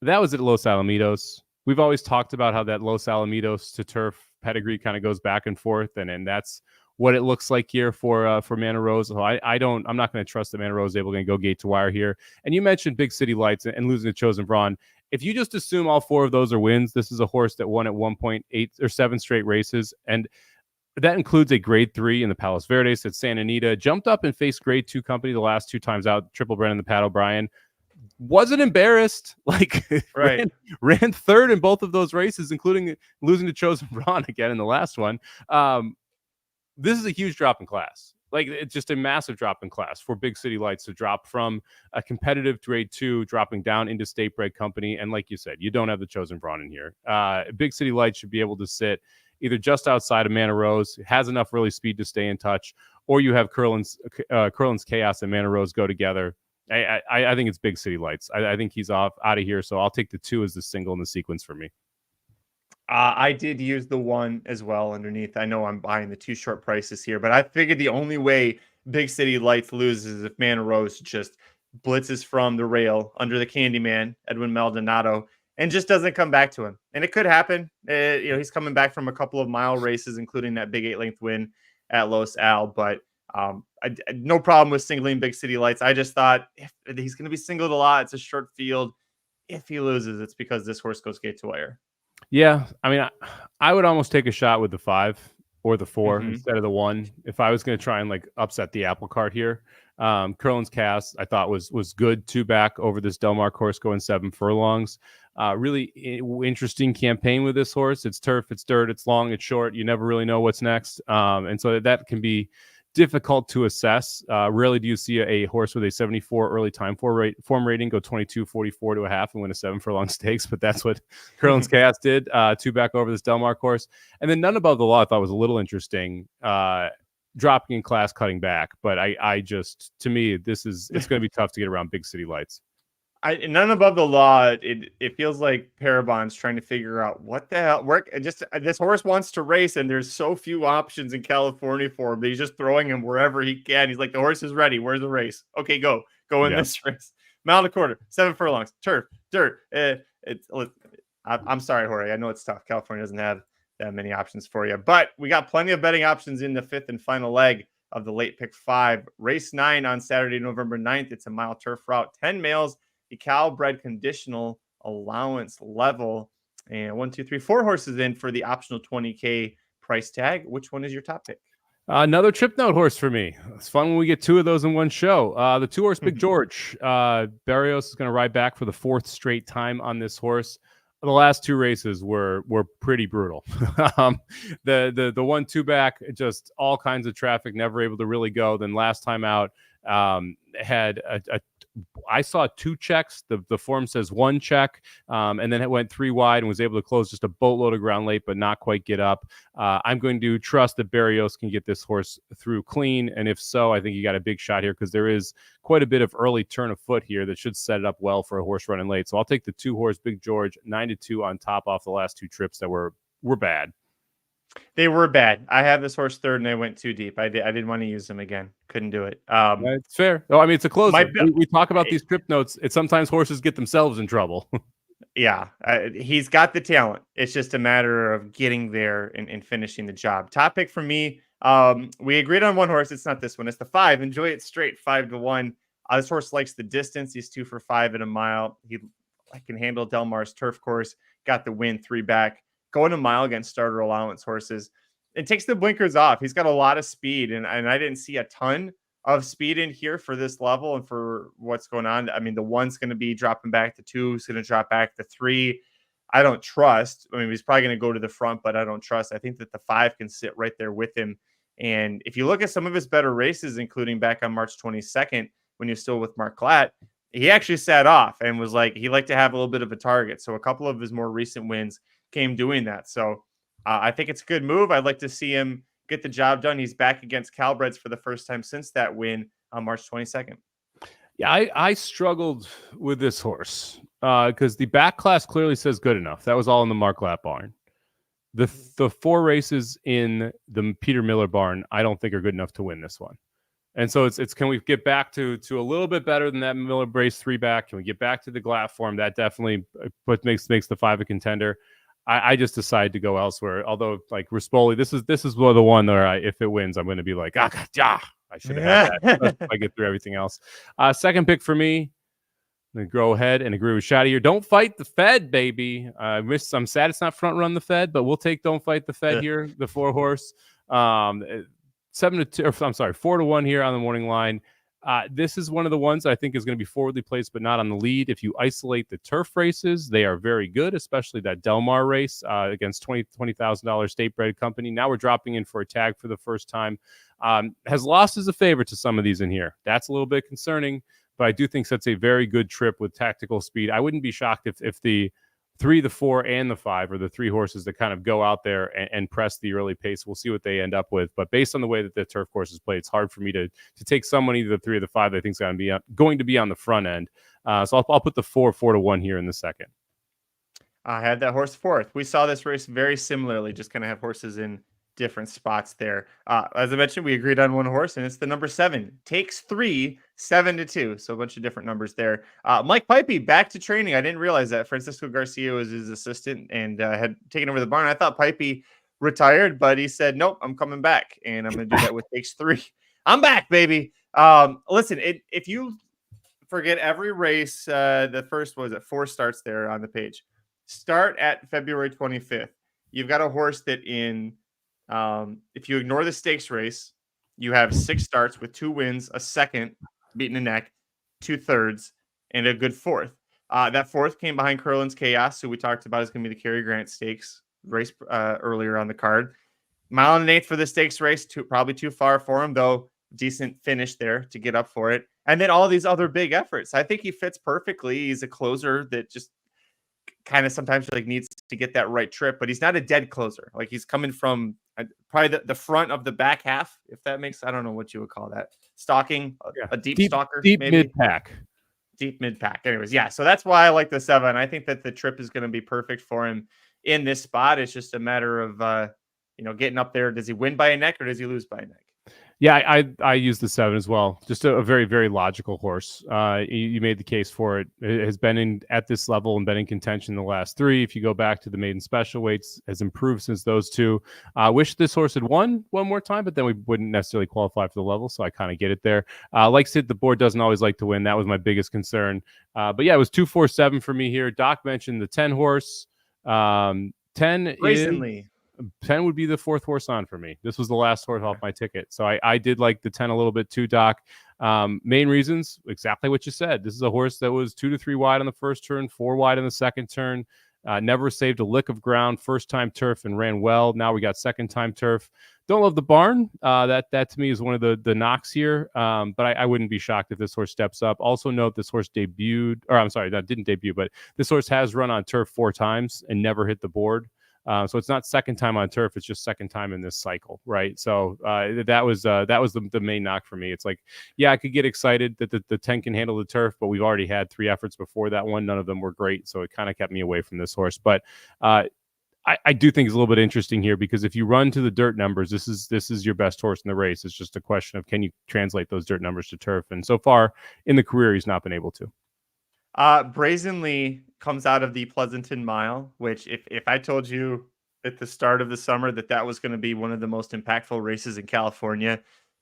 That was at Los Alamitos. We've always talked about how that Los Alamitos to turf pedigree kind of goes back and forth, and that's what it looks like here for Mana Rose. So I'm not going to trust that Mana Rose is able to go gate to wire here. And you mentioned Big City Lights and losing to Chosen Brawn. If you just assume all 4 of those are wins, this is a horse that won at 1.8 or 7 straight races, and that includes a grade 3 in the Palos Verdes at Santa Anita. Jumped up and faced grade 2 company the last 2 times out. Triple Brennan and the Pat O'Brien. Wasn't embarrassed. Like right. ran 3rd in both of those races, including losing to Chosen Brawn again in the last one. This is a huge drop in class. Like, it's just a massive drop in class for Big City Lights to drop from a competitive grade 2, dropping down into state bred company. And like you said, you don't have the Chosen Brawn in here. Big City Lights should be able to sit either just outside of Mana Rose, has enough really speed to stay in touch, or you have Curlin's Chaos and Mana Rose go together. I think it's Big City Lights. I think he's out of here, so I'll take the 2 as the single in the sequence for me. I did use the 1 as well underneath. I know I'm buying the 2 short prices here, but I figured the only way Big City Lights loses is if Mana Rose just blitzes from the rail under the Candyman, Edwin Maldonado, and just doesn't come back to him. And it could happen. He's coming back from a couple of mile races, including that big 8-length win at Los Al. But no problem with singling Big City Lights. I just thought if he's going to be singled a lot, it's a short field. If he loses, it's because this horse goes gate to wire. Yeah, I mean, I would almost take a shot with the 5 or the 4 instead of the 1 if I was going to try and like upset the apple cart here. Curlin's Cast, I thought was good 2 back over this Del Mar course going 7 furlongs. Really interesting campaign with this horse. It's turf, it's dirt, it's long, it's short. You never really know what's next, and so that can be difficult to assess. Rarely do you see a horse with a 74 early time form rating go 22-44 to a half and win a 7 furlong stakes, but that's what Curlin's Chaos did. 2 back over this Del Mar course. And then None Above the Law I thought was a little interesting, dropping in class, cutting back. But I just, to me, it's going to be tough to get around Big City Lights. None Above the Law. It feels like Parabon's trying to figure out what the hell this horse wants to race, and there's so few options in California for him that he's just throwing him wherever he can. He's like, the horse is ready. Where's the race? Okay, go in this race. Mile and a quarter, 7 furlongs, turf, dirt. I'm sorry, Jorge. I know it's tough. California doesn't have that many options for you, but we got plenty of betting options in the 5th and final leg of the late pick 5. Race 9 on Saturday, November 9th. It's a mile turf route, 10 males. The Callowbred conditional allowance level, and 4 horses in for the optional $20K price tag. Which one is your top pick? Another trip note horse for me. It's fun when we get two of those in one show. The 2-horse Big George. Barrios is going to ride back for the 4th straight time on this horse. The last 2 races were pretty brutal. The 1-2 back, just all kinds of traffic, never able to really go. Then last time out, had I saw 2 checks. The form says 1 check, and then it went 3 wide and was able to close just a boatload of ground late, but not quite get up. I'm going to trust that Barrios can get this horse through clean, and if so, I think you got a big shot here because there is quite a bit of early turn of foot here that should set it up well for a horse running late. So I'll take the 2-horse Big George 9-2 on top off the last 2 trips that were bad. They were bad. I had this horse third, and I went too deep. I didn't want to use them again. Couldn't do it. It's fair. No, I mean, it's a closer. We talk about these trip notes. It's sometimes horses get themselves in trouble. Yeah, he's got the talent. It's just a matter of getting there and finishing the job. Top pick for me. We agreed on one horse. It's not this one. It's the 5. Enjoy It Straight 5-1. This horse likes the distance. He's 2 for 5 at a mile. I can handle Del Mar's turf course. Got the win 3 back. Going a mile against starter allowance horses. It takes the blinkers off. He's got a lot of speed, and I didn't see a ton of speed in here for this level and for what's going on. I mean, the 1's going to be dropping back to 2. He's going to drop back to 3. I don't trust. I mean, he's probably going to go to the front, but I don't trust. I think that the 5 can sit right there with him. And if you look at some of his better races, including back on March 22nd, when he was still with Mark Klatt, he actually sat off and was like, he liked to have a little bit of a target. So a couple of his more recent wins came doing that. So I think it's a good move. I'd like to see him get the job done. He's back against Calabreds for the first time since that win on March 22nd. Yeah, I struggled with this horse because the back class clearly says good enough. That was all in the Mark Klatt barn. The 4 races in the Peter Miller barn, I don't think are good enough to win this one. And so it's can we get back to a little bit better than that Miller Brace 3 back? Can we get back to the Glatt form? That definitely makes the 5 a contender. I just decided to go elsewhere. Although, like Rispoli, this is one of the one where if it wins, I'm going to be like, I should have had that. If I get through everything else. Second pick for me, I'm going to go ahead and agree with Shotty here. Don't fight the Fed, baby. I'm sad it's not front run the Fed, but we'll take Don't Fight the Fed here, the 4-horse. 4-1 here on the morning line. This is one of the ones I think is going to be forwardly placed, but not on the lead. If you isolate the turf races, they are very good, especially that Del Mar race against $20,000 state bred company. Now we're dropping in for a tag for the first time. Has lost as a favorite to some of these in here. That's a little bit concerning, but I do think that's a very good trip with tactical speed. I wouldn't be shocked if the 3, the 4, and the 5 are the 3 horses that kind of go out there and press the early pace. We'll see what they end up with. But based on the way that the turf course is played, it's hard for me to take someone, either the 3 or the 5, that I think is going to be on the front end. So I'll put the 4-4-1 here in the second. I had that horse 4th. We saw this race very similarly, just kind of have horses in different spots there. As I mentioned, we agreed on one horse, and it's the number 7. Takes 3, 7-2. So a bunch of different numbers there. Mike Pipey back to training. I didn't realize that Francisco Garcia was his assistant and had taken over the barn. I thought Pipey retired, but he said, nope, I'm coming back, and I'm going to do that with Takes 3. I'm back, baby. Listen, if you forget every race, the first was 4 starts there on the page. Start at February 25th. You've got a horse that if you ignore the stakes race, you have 6 starts with 2 wins, a second, beating a neck, 2 thirds, and a good 4th. That 4th came behind Curlin's Chaos, who we talked about is going to be the Cary Grant Stakes race earlier on the card. 1 1/8 for the stakes race, probably too far for him, though decent finish there to get up for it. And then all these other big efforts. I think he fits perfectly. He's a closer that just kind of sometimes needs to get that right trip, but he's not a dead closer. Like, he's coming from probably the front of the back half, if that makes, I don't know what you would call that. Stalking, a deep stalker. Deep maybe. mid-pack. Deep mid-pack. Anyways, yeah, so that's why I like the 7. I think that the trip is going to be perfect for him in this spot. It's just a matter of, getting up there. Does he win by a neck or does he lose by a neck? Yeah, I use the 7 as well. Just a very, very logical horse. You made the case for it. It has been at this level and been in contention the last 3. If you go back to the maiden special weights, has improved since those 2. Wish this horse had won one more time, but then we wouldn't necessarily qualify for the level, so I kind of get it there. Like Sid, the board doesn't always like to win. That was my biggest concern. But yeah, it was 2, 4, 7 for me here. Doc mentioned the 10 horse. 10 Brazenly. 10 would be the fourth horse on for me. This was the last horse off my ticket. So I did like the 10 a little bit too, Doc. Main reasons, exactly what you said. This is a horse that was 2 to 3 wide on the first turn, 4 wide on the second turn. Never saved a lick of ground, first time turf, and ran well. Now we got second time turf. Don't love the barn. That to me is one of the knocks here. But I wouldn't be shocked if this horse steps up. Also note this horse debuted, or I'm sorry, that didn't debut, but this horse has run on turf 4 times and never hit the board. So it's not second time on turf; it's just second time in this cycle, right? So that was the main knock for me. It's like, yeah, I could get excited that the 10 can handle the turf, but we've already had 3 efforts before that one. None of them were great, so it kind of kept me away from this horse. But I do think it's a little bit interesting here because if you run to the dirt numbers, this is your best horse in the race. It's just a question of can you translate those dirt numbers to turf, and so far in the career, he's not been able to. Brazenly comes out of the Pleasanton Mile, which if I told you at the start of the summer that was going to be one of the most impactful races in California,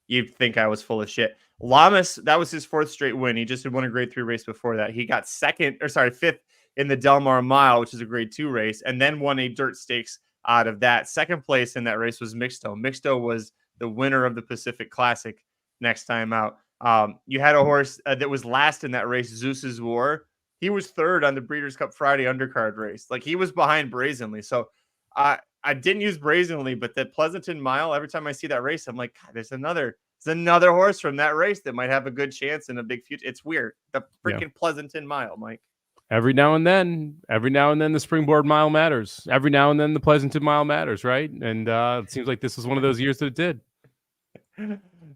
you'd think I was full of shit. Lamas, that was his 4th straight win. He just had won a grade 3 race before that. He got 5th in the Del Mar Mile, which is a grade 2 race, and then won a dirt stakes out of that. Second place in that race was Mixto. Mixto was the winner of the Pacific Classic next time out. You had a horse that was last in that race, Zeus's War. He was 3rd on the Breeders' Cup Friday undercard race. Like, he was behind Brazenly. So I didn't use Brazenly, but the Pleasanton Mile, every time I see that race, I'm like, God, there's another horse from that race that might have a good chance in a big future. It's weird. The freaking Pleasanton Mile, Mike. Every now and then the Springboard Mile matters. Every now and then the Pleasanton Mile matters, right? And it seems like this was one of those years that it did.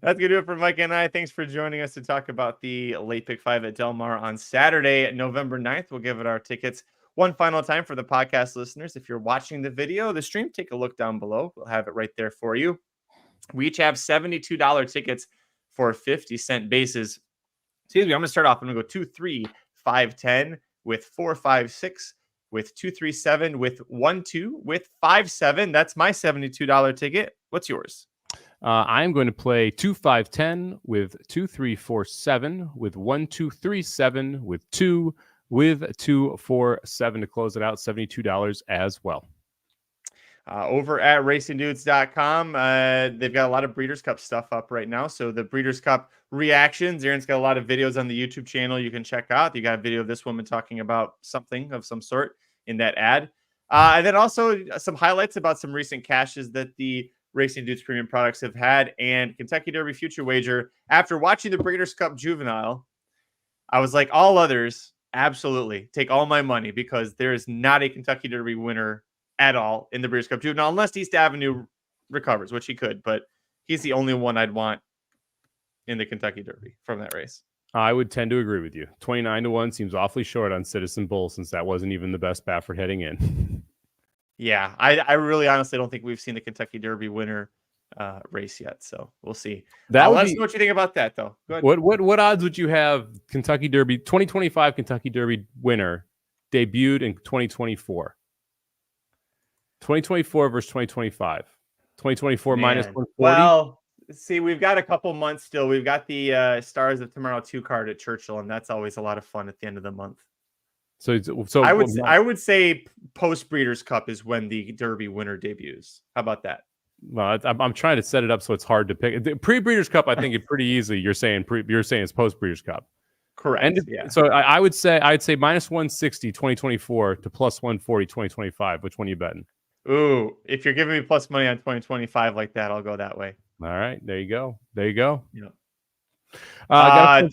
That's going to do it for Mike and I. Thanks for joining us to talk about the late pick 5 at Del Mar on Saturday, November 9th. We'll give it our tickets one final time for the podcast listeners. If you're watching the video, the stream, take a look down below. We'll have it right there for you. We each have $72 tickets for 50-cent bases. Excuse me, I'm going to start off. I'm going to go 2, 3, 5, 10 with 4, 5, 6 with 2, 3, 7 with 1, 2 with 5, 7. That's my $72 ticket. What's yours? I'm going to play 2, 5, 10 with 2, 3, 4, 7 with 1, 2, 3, 7 with 2 with 2, 4, 7 to close it out. $72 as well. Over at racingdudes.com, they've got a lot of Breeders' Cup stuff up right now. So the Breeders' Cup reactions, Aaron's got a lot of videos on the YouTube channel you can check out. You got a video of this woman talking about something of some sort in that ad. And then also some highlights about some recent cashes that the Racing Dudes Premium products have had, and Kentucky Derby Future Wager. After watching the Breeders' Cup Juvenile, I was like, all others, absolutely take all my money, because there is not a Kentucky Derby winner at all in the Breeders' Cup Juvenile, unless East Avenue recovers, which he could, but he's the only one I'd want in the Kentucky Derby from that race. I would tend to agree with you. 29-1 seems awfully short on Citizen Bull, since that wasn't even the best Baffert heading in. Yeah, I really honestly don't think we've seen the Kentucky Derby winner race yet, so we'll see. Let us know what you think about that, though. Go ahead. What odds would you have Kentucky Derby 2025 Kentucky Derby winner debuted in 2024? 2024 versus 2025. 2024 minus 140. Well, see, we've got a couple months still. We've got the Stars of Tomorrow 2 card at Churchill, and that's always a lot of fun at the end of the month. So I would say post Breeders' Cup is when the Derby winner debuts. How about that? Well, I'm trying to set it up so it's hard to pick. Pre Breeders' Cup, I think it's pretty easy. You're saying it's post Breeders' Cup. Correct. And yeah. So I'd say minus 160 2024 to plus 140 2025. Which one are you betting? Ooh, if you're giving me plus money on 2025 like that, I'll go that way. All right, there you go. Yeah. Go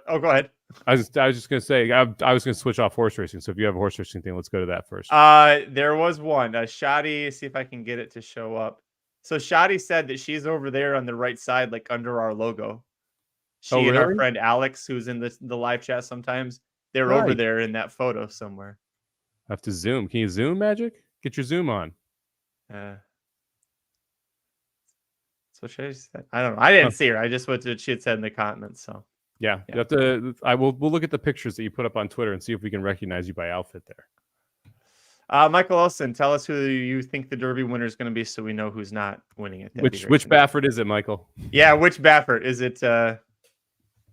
ahead. I was just gonna say I was gonna switch off horse racing. So if you have a horse racing thing, let's go to that first. There was one. Shadi, see if I can get it to show up. So Shadi said that she's over there on the right side, like under our logo. She and our friend Alex, who's in the live chat sometimes, they're over there in that photo somewhere. I have to zoom. Can you zoom, Magic? Get your zoom on. So she said, I don't know. I didn't see her. I just what she had said in the comments. So yeah. You have to. We'll look at the pictures that you put up on Twitter and see if we can recognize you by outfit there. Michael Olson, tell us who you think the Derby winner is going to be, so we know who's not winning it. Which Baffert is it, Michael? Yeah, which Baffert is it?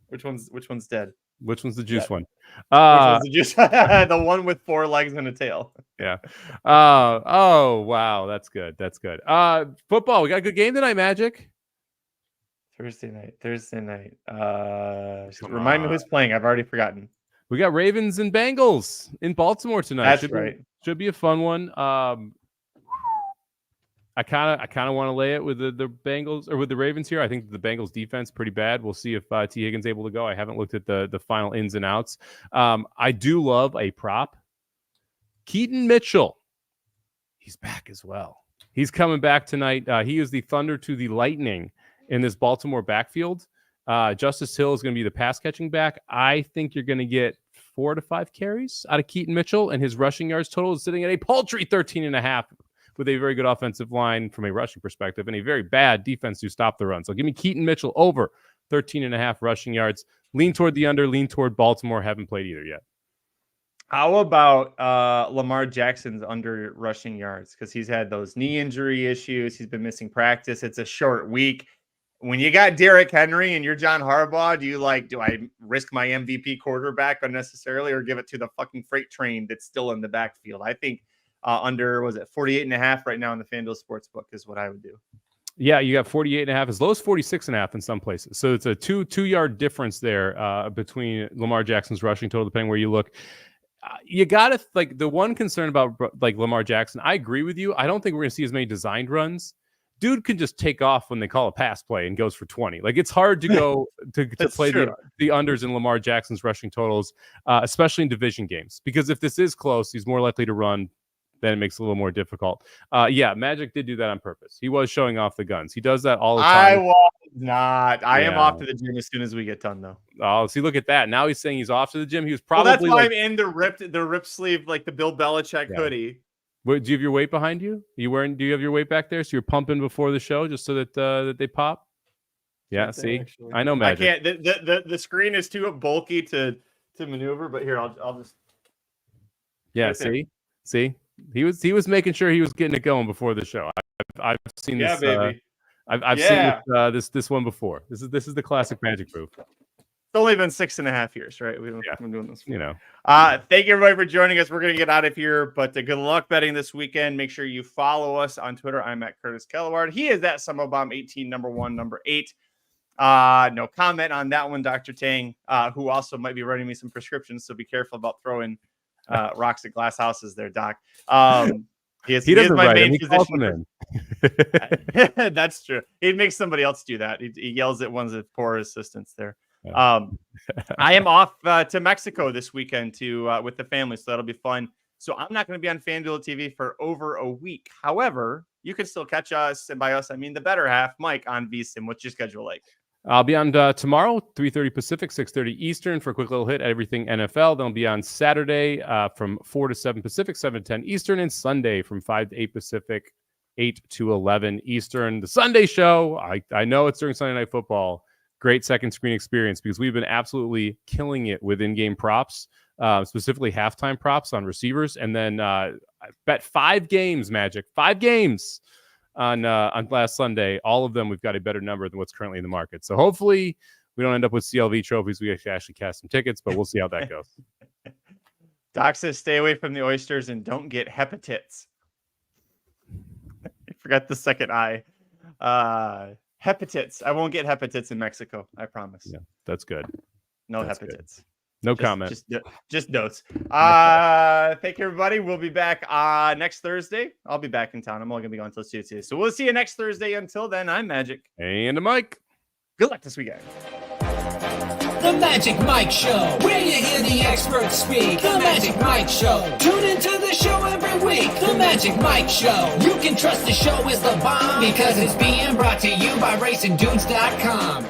Which one's dead? Which one's the juice one? Which one's the juice? The one with 4 legs and a tail. Yeah. Oh, wow. That's good. That's good. Football. We got a good game tonight, Magic. Thursday night. Remind me who's playing. I've already forgotten. We got Ravens and Bengals in Baltimore tonight. That's right. Should be a fun one. I kind of want to lay it with the Bengals or with the Ravens here. I think the Bengals defense pretty bad. We'll see if T. Higgins able to go. I haven't looked at the final ins and outs. I do love a prop. Keaton Mitchell. He's back as well. He's coming back tonight. He is the thunder to the lightning in this Baltimore backfield. Justice Hill is going to be the pass catching back. I think you're going to get 4 to 5 carries out of Keaton Mitchell, and his rushing yards total is sitting at a paltry 13.5. with a very good offensive line from a rushing perspective and a very bad defense to stop the run. So give me Keaton Mitchell over 13.5 rushing yards. Lean toward the under, lean toward Baltimore. Haven't played either yet. How about Lamar Jackson's under rushing yards? Because he's had those knee injury issues. He's been missing practice. It's a short week. When you got Derrick Henry and you're John Harbaugh, do I risk my MVP quarterback unnecessarily or give it to the fucking freight train that's still in the backfield? I think under, was it 48.5 right now in the FanDuel Sportsbook is what I would do. Yeah, you got 48.5, as low as 46.5 in some places. So it's a two-yard difference there between Lamar Jackson's rushing total, depending where you look. You got to, like, the one concern about, like, Lamar Jackson, I agree with you. I don't think we're going to see as many designed runs. Dude can just take off when they call a pass play and goes for 20. Like, it's hard to go to play the unders in Lamar Jackson's rushing totals, especially in division games. Because if this is close, he's more likely to run. Then it makes it a little more difficult. Yeah, Magic did do that on purpose. He was showing off the guns. He does that all the time. I was not. I am off to the gym as soon as we get done, though. Oh, see, look at that. Now he's saying he's off to the gym. He was probably. Well, that's why I'm in the ripped sleeve, like the Bill Belichick hoodie. Wait, do you have your weight behind you? Do you have your weight back there? So you're pumping before the show just so that that they pop? Yeah, see? Actually, I know Magic. I can't. The screen is too bulky to maneuver, but here, I'll just. Yeah, see? He was making sure he was getting it going before the show. I've seen this. Yeah, baby. I've seen this one before. This is the classic Magic move. It's only been 6.5 years, right? We've been doing this. You know. Thank you everybody for joining us. We're gonna get out of here, but good luck betting this weekend. Make sure you follow us on Twitter. I'm at Curtis Kalleward. He is at Somobomb 18, number 1, number 8. No comment on that one, Dr. Tang, who also might be writing me some prescriptions. So be careful about throwing rocks at glass houses there, Doc. He is my main physician. That's true. He'd make somebody else do that. He yells at one of the poor assistants there. I am off to Mexico this weekend with the family, so that'll be fun. So I'm not going to be on FanDuel TV for over a week. However, you can still catch us, and by us I mean the better half, Mike, on VSiN. What's your schedule like? I'll be on tomorrow, 3:30 Pacific, 6:30 Eastern for a quick little hit at everything NFL. Then I'll be on Saturday from 4 to 7 Pacific, 7 to 10 Eastern, and Sunday from 5 to 8 Pacific, 8 to 11 Eastern. The Sunday show, I know it's during Sunday Night Football. Great second screen experience because we've been absolutely killing it with in-game props, specifically halftime props on receivers. And then I bet 5 games, Magic, 5 games on last Sunday. All of them, we've got a better number than what's currently in the market. So hopefully we don't end up with CLV trophies. We actually cast some tickets, but we'll see how that goes. Doc says stay away from the oysters and don't get hepatitis. I forgot the second I. Hepatitis. I won't get hepatitis in Mexico. I promise. Yeah, that's good. No hepatitis. Good. No comment. Just notes. Thank you, everybody. We'll be back next Thursday. I'll be back in town. I'm only going to be gone until Tuesday. So we'll see you next Thursday. Until then, I'm Magic. And Mike. Good luck this weekend. The Magic Mike Show, where you hear the experts speak. The Magic Mike Show. Tune into the show every week. The Magic Mike Show. You can trust the show is the bomb because it's being brought to you by RacingDudes.com.